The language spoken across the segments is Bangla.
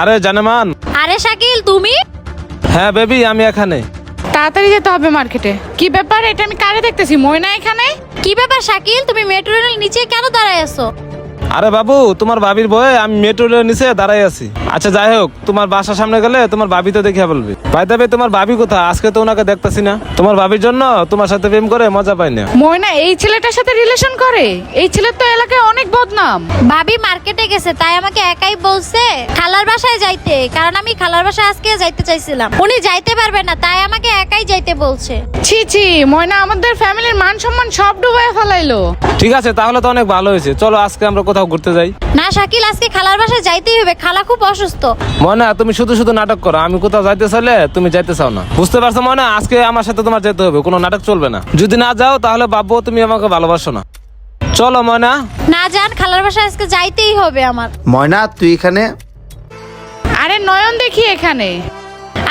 আরে জানেমান। আরে শাকিল তুমি? হ্যাঁ বেবি, আমি এখানে। তাড়াতাড়ি যেতে হবে মার্কেটে। কি ব্যাপার, এটা আমি কারে দেখতেছি? ময়না এখানে? কি ব্যাপার শাকিল, তুমি মেট্রো রেলের নিচে কেন দাঁড়ায় আছো? আরে বাবু, তোমার ভাবির বয়ে আমি মেট্রো রেলের নিচে দাঁড়াই আছি। আচ্ছা যাই হোক, তোমার বাসার সামনে গেলে তোমার ভাবি তো দেখে বলবে। ভাই তবে তোমার ভাবি কোথায়? আজকে তো ওনাকে দেখতেছি না। তোমার ভাবির জন্য তোমার সাথে প্রেম করে মজা পাই না। ময়না এই ছেলেটার সাথে রিলেশন করে? এই ছেলের তো এলাকায় অনেক বদনাম। ভাবি মার্কেটে গেছে, তাই আমাকে একাই বলছে খালার বাসায় যাইতে, কারণ আমি খালার বাসায় আজকে যাইতে চাইছিলাম। উনি যাইতে পারবে না, তাই আমাকে একাই যাইতে বলছে। ছি ছি, ময়না আমাদের ফ্যামিলির মান সম্মান সব ডুবাইয়া ফেলাইলো। ঠিক আছে, তাহলে তো অনেক ভালো হয়েছে। চলো আজকে আমরা কোথাও ঘুরতে যাই। না শাকিল, আজকে খালার বাসায় যাইতেই হবে, খালা খুব অসুস্থ। মনে তুমি শুধু শুধু নাটক করো। আমি কোথাও যাইতে চাইলে তুমি যাইতে চাও না, বুঝতে পারছো? মনে আজকে আমার সাথে তোমার যেতে হবে, কোনো নাটক চলবে না। যদি না যাও তাহলে ভাববো তুমি আমাকে ভালোবাসো না। চলো ময়না। না যান, খালার বাসায় আজকে যাইতেই হবে আমার। ময়না তুই এখানে? আরে নয়ন দেখি এখানে।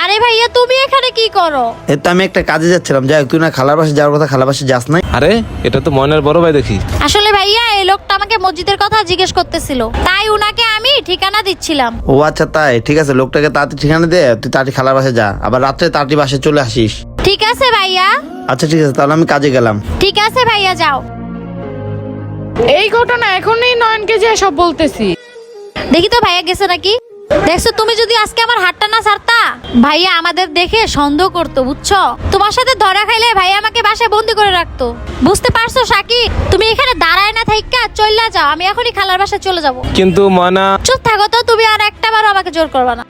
আরে ভাইয়া তুমি এখানে কি করো? এ তো আমি একটা কাজে যাচ্ছিলাম। যাই হোক, তুই না খালার বাসে যাওয়ার কথা, খালার বাসে যাস নাই? আরে এটা তো ময়নার বড় ভাই দেখি। আসলে ভাইয়া এই লোকটা আমাকে মসজিদের কথা জিজ্ঞেস করতেছিল, তাই উনাকে আমি ঠিকানা দিচ্ছিলাম। ও আচ্ছা তাই, ঠিক আছে। লোকটাকে তাড়াতাড়ি ঠিকানা দে, তুই তাড়াতাড়ি খালার বাসে যা, আবার রাত্রে তাড়াতাড়ি বাসে চলে আসিস। ঠিক আছে ভাইয়া। আচ্ছা ঠিক আছে, তাহলে আমি কাজে গেলাম। ঠিক আছে ভাইয়া, যাও। এই ঘটনা এখনই নয়নকে যে সব বলতেছি। দেখি তো ভাইয়া গেছে নাকি। দেখছো, তুমি যদি আজকে আমার হাতটা না ছাড়তা, ভাইয়া আমাদের দেখে সন্দেহ করতো, বুঝছো? তোমার সাথে ধরা খাইলে ভাইয়া আমাকে বাসায় বন্দি করে রাখতো, বুঝতে পারছো শাকিব? তুমি এখানে দাঁড়ায় না থাইকা চইলা যাও, আমি এখনই খালার বাসায় চলে যাব। কিন্তু ময়না। চুপ থাকো তো, তুমি আর একটাবারও আমাকে জোর করবা না।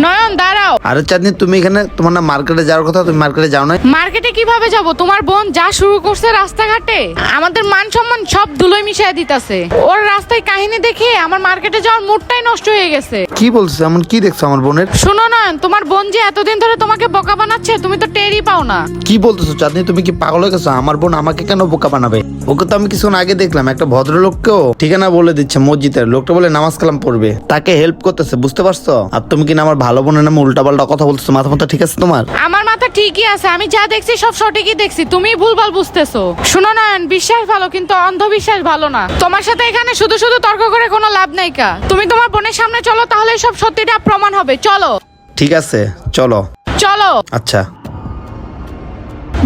নয়ন দাঁড়াও। আরে চাঁদনি, তুমি এখানে? তোমার না মার্কেটে যাওয়ার কথা, তুমি মার্কেটে যাও না? মার্কেটে কিভাবে যাব? তোমার বোন যা শুরু করছে রাস্তাঘাটে, আমাদের মান সম্মান সব ধুলোয় মিশিয়ে দিতেছে। ওর রাস্তায় কাহিনী দেখে আমার মার্কেটে যাওয়ার মুডটাই নষ্ট হয়ে গেছে। কি বলছো? এমন কি দেখছো আমার বোনের? শোনো নয়ন, তোমার বোন যে এতদিন ধরে তোমাকে বোকা বানাচ্ছে, তুমি তো টেরই পাও না। কি বলতেছো চাঁদনি? তুমি কি পাগল হয়ে গেছো? আমার বোন আমাকে কেন বোকা বানাবে? ওকে তো আমি কিছুক্ষণ আগে দেখলাম একটা ভদ্রলোককেও ঠিকানা বলে দিচ্ছে মসজিদের। লোকটা বলে নামাজ কালাম পড়বে, তাকে হেল্প করতেছে, বুঝতে পারছো? আর তুমি কিনা আমার ভালো বোনের নামে উল্টাপাল্টা কথা বলতেছো। মাথা মাথা ঠিক আছে তোমার? আমার মাথা ঠিকই আছে, আমি যা দেখছি সব সঠিকই দেখছি, তুমি ভুলভাল বুঝতেছো। শোনো নয়ন, বিশ্বাস ভালো কিন্তু অন্ধবিশ্বাস ভালো না। তোমার সাথে এখানে শুধু শুধু তর্ক করে কোনো লাভ নাই কা। তুমি তোমার বোনের সামনে চলো, তাহলে সব সত্যিটা প্রমাণ হবে। চলো। ঠিক আছে চলো। চলো। আচ্ছা।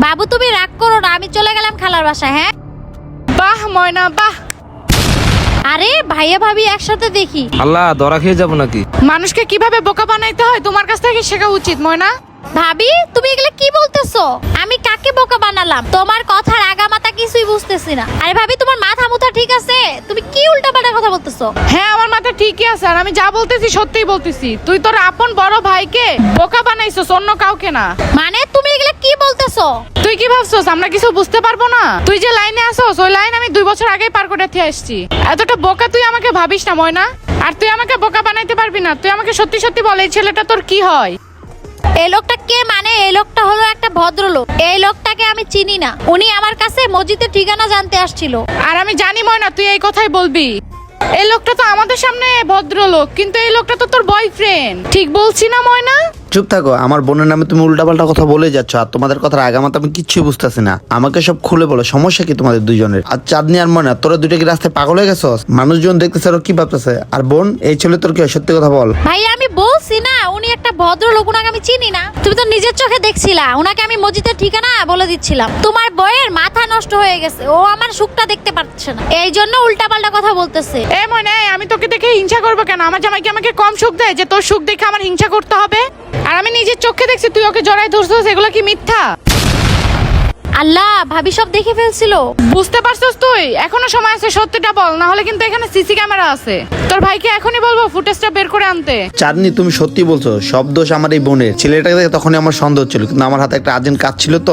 বাবু তুমি রাগ করো না, আমি চলে গেলাম খালার বাসায়। হ্যাঁ বাহ ময়না বাহ। আরে ভাইয়া ভাবি একসাথে দেখি। আল্লাহ, ধরা খেয়ে যাবো নাকি? মানুষকে কিভাবে বোকা বানাইতে হয় তোমার কাছ থেকে শেখা উচিত ময়না। ভাবি তুমি এগুলো কি বলতেছো? আমি কাকে বোকা বানালাম? তোমার কথার আগামাথা কিছুই বুঝতেছি না। আরে ভাবি, তোমার মাথা মুথা ঠিক আছে? তুমি কি উল্টাপাল্টা কথা বলতেছো? হ্যাঁ আমার মাথা ঠিকই আছে, আর আমি যা বলতেছি সত্যিই বলতেছি। তুই তোর আপন বড় ভাইকে বোকা বানাইছস, অন্য কাউকে না। মানে তুমি এগুলো কি বলতেছো? তুই কি ভাবছস আমরা কিছু বুঝতে পারবো না? তুই যে লাইনে আসছস, ওই লাইন আমি 2 বছর আগেই পার করে আসছি। এতটা বোকা তুই আমাকে ভাবিস না ময়না। আর তুই আমাকে বোকা বানাইতে পারবি না। তুই আমাকে সত্যি সত্যি বল, এই ছেলেটা তোর কি হয়? এই লোকটা কে? মানে এই লোকটা হলো একটা ভদ্রলোক। এই লোকটাকে আমি চিনি না। উনি আমার কাছে মসজিদের ঠিকানা জানতে আসছিল। আর আমি জানি ময়না তুই এই কথাই বলবি। এই লোকটা তো আমাদের সামনে ভদ্রলোক, কিন্তু এই লোকটা তো তোর বয়ফ্রেন্ড। ঠিক বলছি না ময়না? চুপ থাকো, আমার বোনের নামে তুমি উল্টাপাল্টা কথা বলে যাচ্ছ, আর তোমাদের কথার আগামাতে আমি কিচ্ছুই বুঝতেছি না। আমাকে সব খুলে বলো, সমস্যা কি তোমাদের দুইজনের? আর চাঁদনি আর ময়না, তোরা দুটো কি রাস্তায় পাগল হয়ে গেছো? মানুষজন দেখতেছে, আর কি ভাবতেছে? আর বোন, এই ছেলে তোর কি হয়? সত্যি কথা বল। ভাই আমি বলছি না, উনি একটা ভদ্রলোক, উনাকে আমি চিনি না। তুমি তো নিজের চোখে দেখছিলা, উনাকে আমি মসজিদের ঠিকানা বলে দিচ্ছিলাম। তোমার বইয়ের মাথা নষ্ট হয়ে গেছে, ও আমার সুখটা দেখতে পাচ্ছে না, এই জন্য উল্টাপাল্টা কথা বলতেছে। এ ময়না, আমি তোকে দেখে হিংসা করবো কেন? আমার জামাই কি আমাকে কম সুখ দেয় যে তোর সুখ দেখে আমার হিংসা করতে হবে? আর আমি নিজের চোখে দেখছি তুই ওকে জড়াই ধরছিস, এগুলো কি মিথ্যা? আল্লাহ, ভাবি সব দেখে ফেলছিল। বুঝতে পারছিস তুই? এখনো সময় আছে, সত্যিটা বল, না হলে কিন্তু এখানে সিসি ক্যামেরা আছে। তোর ভাইকে এখনই বলবো ফুটেজটা বের করে আনতে। চাঁদনি তুমি সত্যি বলছো, সব দোষ আমার এই বোনের। ছেলেটাকে দেখে তখনই আমার সন্দেহ ছিল, কিন্তু আমার হাতে একটা আর্জেন্ট কাজ ছিল, তো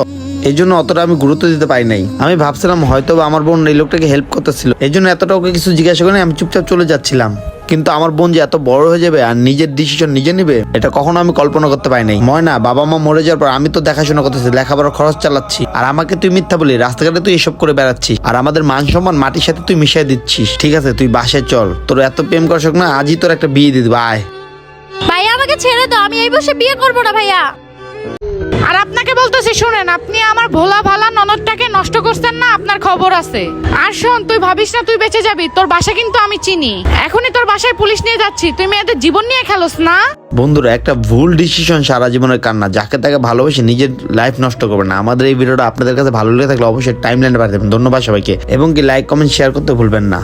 এই জন্য অতটা আমি গুরুত্ব দিতে পারি নাই। আমি ভাবছিলাম হয়তো আমার বোন এই লোকটাকে হেল্প করতেছিল, এই জন্য এতটা ওকে কিছু জিজ্ঞাসা করে আমি চুপচাপ চলে যাচ্ছিলাম। কিন্তু আমার বোন যে এত বড় হয়ে যাবে আর নিজের ডিসিশন নিজে নিবে, এটা কখনো আমি কল্পনা করতে পারি নাই। ময়না, বাবা মা মরে যাওয়ার পর আমি তো দেখাশোনা করতেছি, লেখাপড়ার খরচ চালাচ্ছি, আর আমাকে তুই মিথ্যা বলি, রাস্তাঘাটে তুই এসব করে বেড়াচ্ছিস, আর আমাদের মান সম্মান মাটির সাথে তুই মিশিয়ে দিচ্ছিস। ঠিক আছে, তুই বাসায় চল, তোর এত প্রেম করার শখ না, আজই তোর একটা বিয়ে দিয়ে দিবো, আয়। ভাইয়া আমাকে ছেড়ে দাও, আমি এই বসে বিয়ে করবো না ভাইয়া। আর আপনাকে বলতেছি শুনেন, আপনি আমার ভোলা ভালা ননদটাকে নষ্ট করছেন না, আপনার খবর আছে। আর শোন, তুই ভাবিস না তুই বেঁচে যাবি, তোর বাসা কিন্তু আমি চিনি। এখনই তোর বাসায় পুলিশ নিয়ে যাচ্ছি, তুই মেয়েদের জীবন নিয়ে খেলোস না। বন্ধুরা, একটা ভুল ডিসিশন সারা জীবনের কান্না। যাকে তাকে ভালোবেসে নিজের লাইফ নষ্ট করবে না। আমাদের এই ভিডিওটা আপনাদের কাছে ভালো লেগে থাকলে অবশ্যই টাইমলাইনে পাঠিয়ে দেবেন। ধন্যবাদ সবাইকে, এবং কি লাইক কমেন্ট শেয়ার করতে ভুলবেন না।